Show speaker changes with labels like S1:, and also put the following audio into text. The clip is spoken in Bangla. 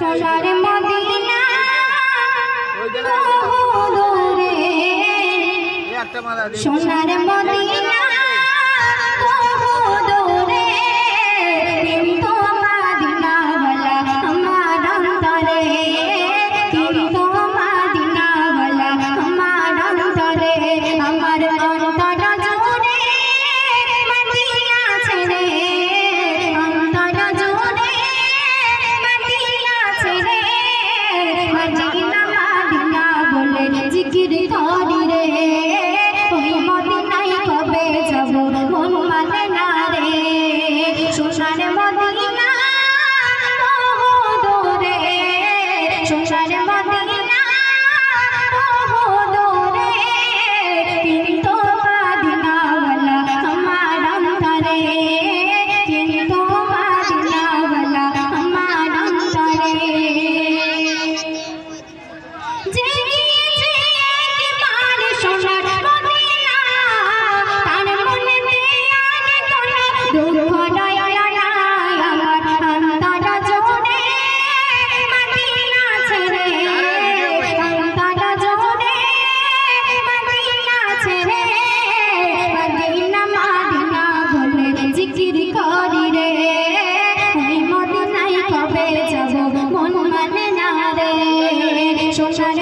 S1: সোনার মদিনা বহু দূরে, সোনার মদিনা বহু দূরে, কিন্তু মদিনাওয়ালা আমার অন্তরে, কিন্তু মদিনাওয়ালা আমার অন্তরে, আমার অন্তর জুড়ে মদিনা ছেড়ে, অন্তর জুড়ে মদিনা ছেড়ে, মদিনা মদিনা বলে জিকির করি রে, ওই মদিনায় কবে যাব মন মানে না রে, সোনার মদিনা বহু দূরে, সোনার মদিনা বহু দূরে, কিন্তু মদিনাওয়ালা আমার অন্তরে, কিন্তু মদিনাওয়ালা আমার অন্তরে। যে গিয়েছে একবার সোনার মদিনা, তার মনেতে আর কোনো দুঃখ দয়া নাই, আমার অন্তর জুড়ে মদিনা ছেড়ে, অন্তর জুড়ে মদিনা ছেড়ে, মদিনা মদিনা বলে জিকির করি রে, ওই মদিনায় কবে যাব মন মানে না রে, সোনার